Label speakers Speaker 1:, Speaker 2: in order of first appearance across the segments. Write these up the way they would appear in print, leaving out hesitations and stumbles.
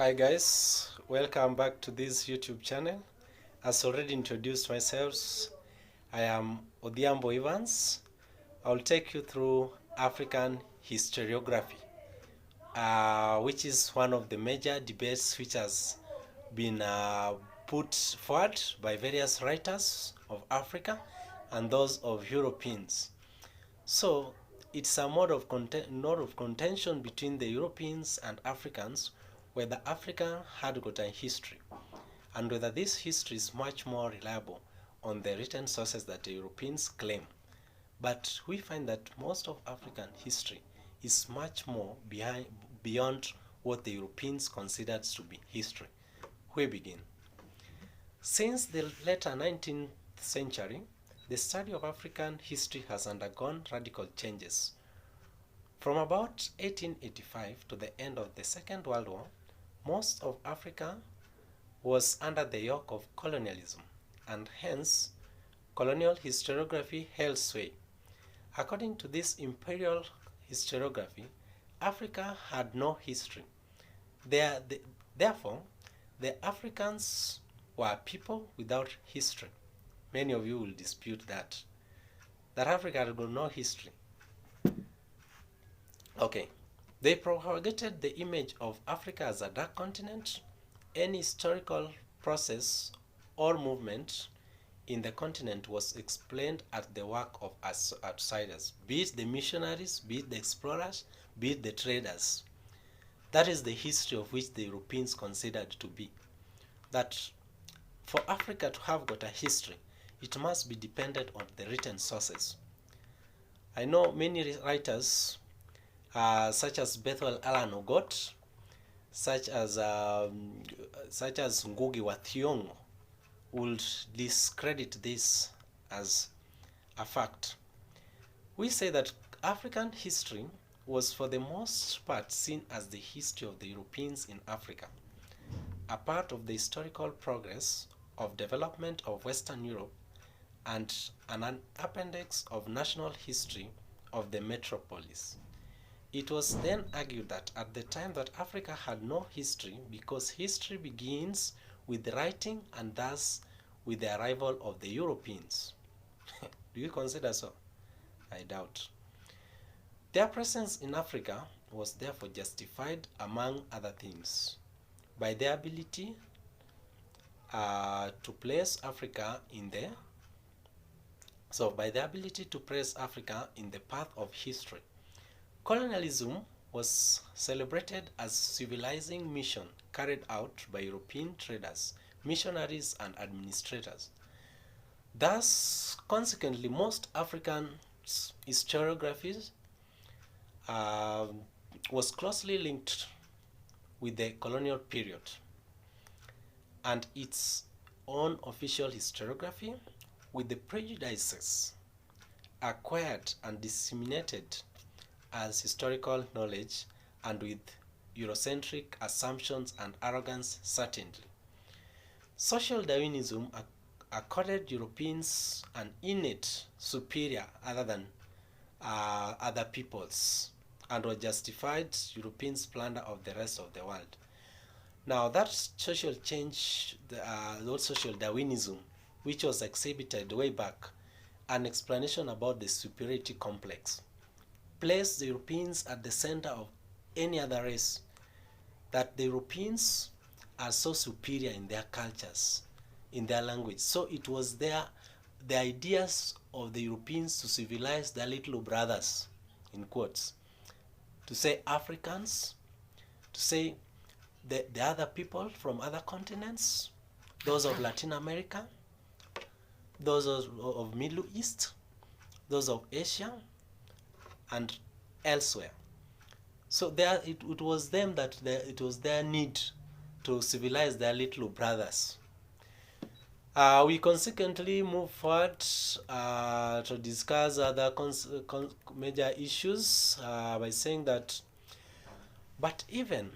Speaker 1: Hi guys, welcome back to this YouTube channel. As already introduced myself, I am Odhiambo Evans. I'll take you through African historiography, which is one of the major debates which has been put forward by various writers of Africa and those of Europeans. So it's a mode of contention between the Europeans and Africans, whether Africa had got a history and whether this history is much more reliable on the written sources that the Europeans claim. But we find that most of African history is much more beyond what the Europeans considered to be history. We begin. Since the later 19th century, the study of African history has undergone radical changes. From about 1885 to the end of the Second World War, most of Africa was under the yoke of colonialism, and hence colonial historiography held sway. According to this imperial historiography, Africa had no history. Therefore, the Africans were people without history. Many of you will dispute that Africa had got no history. Okay, they propagated the image of Africa as a dark continent. Any historical process or movement in the continent was explained at the work of outsiders, be it the missionaries, be it the explorers, be it the traders. That is the history of which the Europeans considered to be. That for Africa to have got a history, it must be dependent on the written sources. I know many writers, such as Bethel Alan Ogot, such as Ngugi wa Thiong'o, would discredit this as a fact. We say that African history was for the most part seen as the history of the Europeans in Africa, a part of the historical progress of development of Western Europe, and an appendix of national history of the metropolis. It was then argued that at the time that Africa had no history, because history begins with the writing and thus with the arrival of the Europeans. Do you consider so? I doubt. Their presence in Africa was therefore justified, among other things, by their ability to place Africa in the path of history. Colonialism was celebrated as civilizing mission carried out by European traders, missionaries, and administrators. Thus, consequently, most African historiographies was closely linked with the colonial period and its own official historiography, with the prejudices acquired and disseminated as historical knowledge, and with Eurocentric assumptions and arrogance, certainly. Social Darwinism accorded Europeans an innate superior other than other peoples, and was justified Europeans' plunder of the rest of the world. Now that social change, the social Darwinism, which was exhibited way back, an explanation about the superiority complex, placed the Europeans at the center of any other race, that the Europeans are so superior in their cultures, in their language. So it was the ideas of the Europeans to civilize their little brothers, in quotes, to say Africans, to say the other people from other continents, those of Latin America, those of Middle East, those of Asia, and elsewhere. So it was them that it was their need to civilize their little brothers. We consequently move forward to discuss other major issues by saying that, but even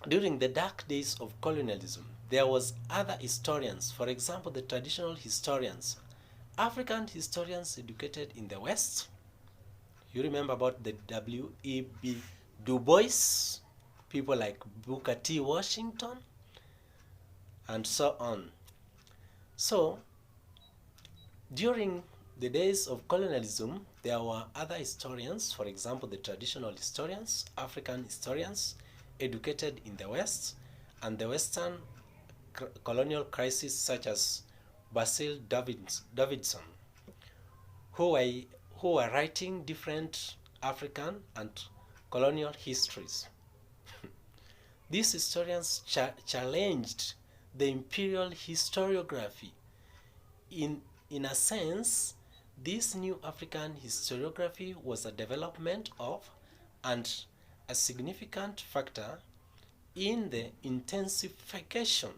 Speaker 1: during the dark days of colonialism, there was other historians, for example, the traditional historians, African historians educated in the West. You remember about the W.E.B. Du Bois, people like Booker T. Washington, and so on. So, during the days of colonialism, there were other historians, for example, the traditional historians, African historians, educated in the West, and the Western colonial crisis, such as Basil Davidson, who were writing different African and colonial histories. These historians challenged the imperial historiography. In a sense, this new African historiography was a development of and a significant factor in the intensification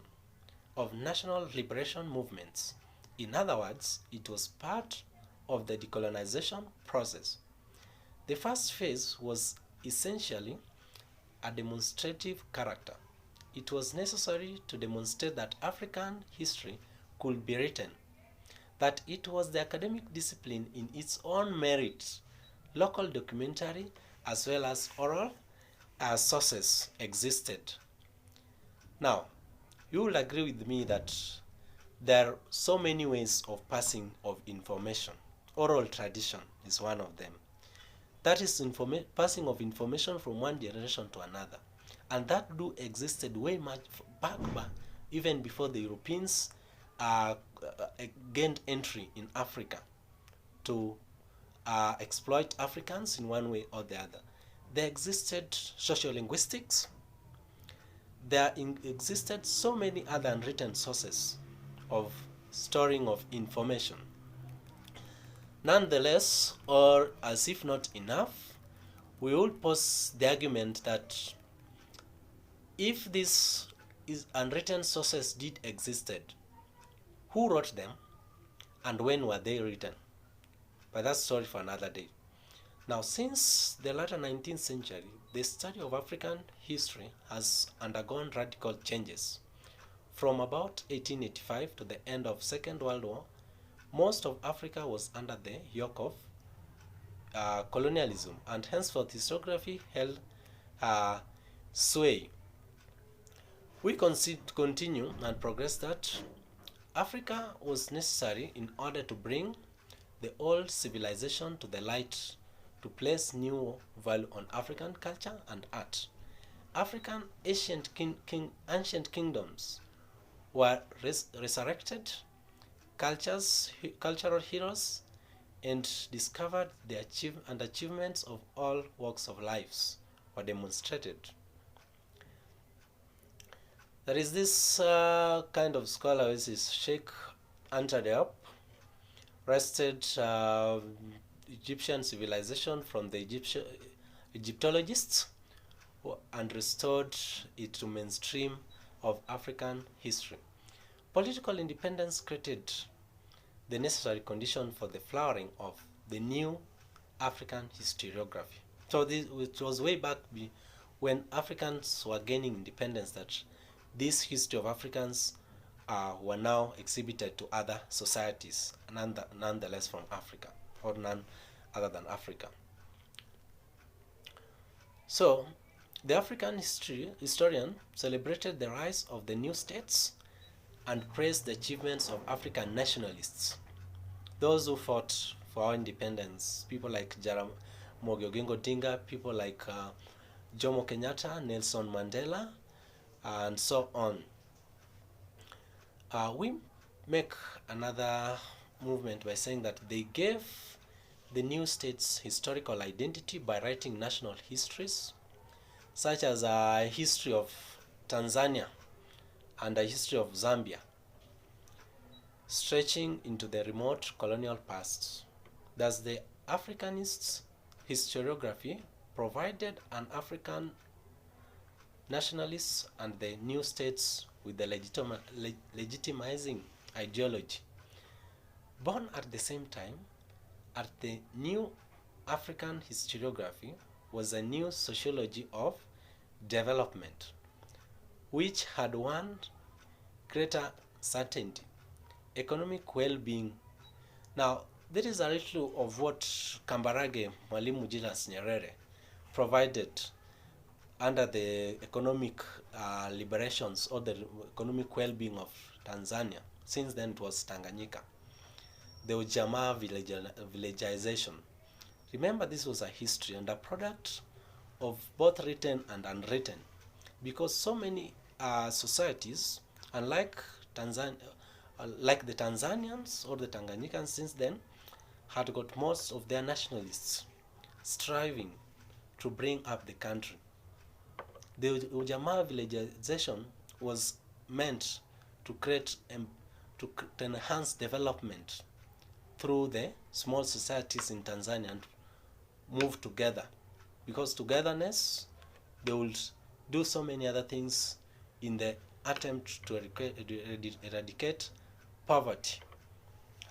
Speaker 1: of national liberation movements. In other words, it was part of the decolonization process. The first phase was essentially a demonstrative character. It was necessary to demonstrate that African history could be written, that it was the academic discipline in its own merit, local documentary as well as oral sources existed. Now, you will agree with me that there are so many ways of passing of information. Oral tradition is one of them. That is passing of information from one generation to another. And that existed way much back, even before the Europeans gained entry in Africa to exploit Africans in one way or the other. There existed sociolinguistics. There existed so many other unwritten sources of storing of information. Nonetheless, or as if not enough, we will pose the argument that if these unwritten sources did existed, who wrote them and when were they written? But that's a story for another day. Now, since the latter 19th century, the study of African history has undergone radical changes. From about 1885 to the end of Second World War, most of Africa was under the yoke of colonialism, and henceforth historiography held sway. We continue and progress that Africa was necessary in order to bring the old civilization to the light, to place new value on African culture and art. African ancient kingdoms were resurrected, cultural heroes, and discovered the achievements of all walks of lives were demonstrated. There is this kind of scholar, which is Sheikh Anta Diop, wrested Egyptian civilization from the Egyptologists and restored it to mainstream of African history. Political independence created the necessary condition for the flowering of the new African historiography. So it was way back when Africans were gaining independence that this history of Africans were now exhibited to other societies, nonetheless from Africa, or none other than Africa. So, the African historian celebrated the rise of the new states and praised the achievements of African nationalists, those who fought for our independence, people like Jaramogi Oginga Odinga, people like Jomo Kenyatta, Nelson Mandela, and so on. We make another movement by saying that they gave the new states historical identity by writing national histories, such as a history of Tanzania and a history of Zambia, stretching into the remote colonial past. Thus, the Africanists' historiography provided an African nationalists and the new states with the legitimizing ideology. Born at the same time, at the new African historiography was a new sociology of development, which had one greater certainty: economic well-being. Now, there is a little of what Kambarage Mwalimu Julius Nyerere provided under the economic liberations or the economic well-being of Tanzania. Since then it was Tanganyika. The Ujamaa villagization. Remember, this was a history and a product of both written and unwritten, because so many societies, unlike like the Tanzanians or the Tanganyikans since then, had got most of their nationalists striving to bring up the country. The Ujamaa villagization was meant to create to enhance development through the small societies in Tanzania and move together, because togetherness, they will do so many other things in the attempt to eradicate poverty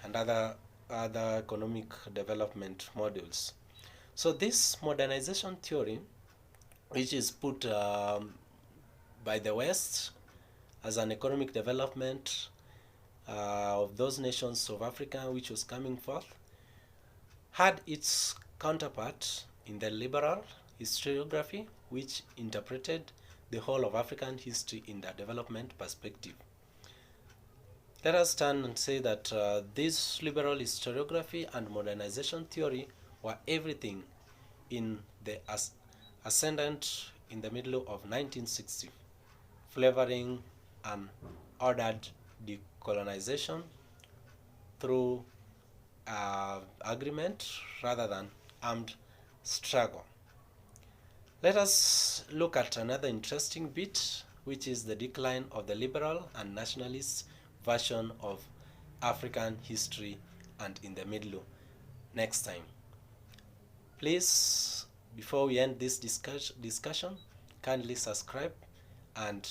Speaker 1: and other economic development models. So this modernization theory, which is put by the West as an economic development of those nations of Africa which was coming forth, had its counterpart in the liberal historiography, which interpreted the whole of African history in the development perspective. Let us turn and say that this liberal historiography and modernization theory were everything in the ascendant in the middle of 1960, flavoring an ordered decolonization through agreement rather than armed struggle. Let us look at another interesting bit, which is the decline of the liberal and nationalist version of African history and in the middle next time. Please, before we end this discussion, kindly subscribe and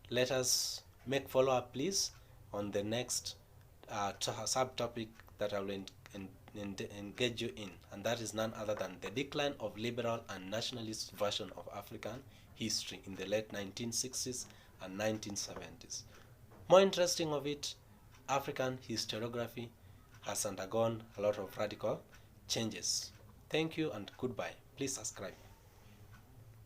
Speaker 1: let us make follow-up, please, on the next subtopic that I will engage you in, and that is none other than the decline of liberal and nationalist version of African history in the late 1960s and 1970s. More interesting of it, African historiography has undergone a lot of radical changes. Thank you and goodbye. Please subscribe.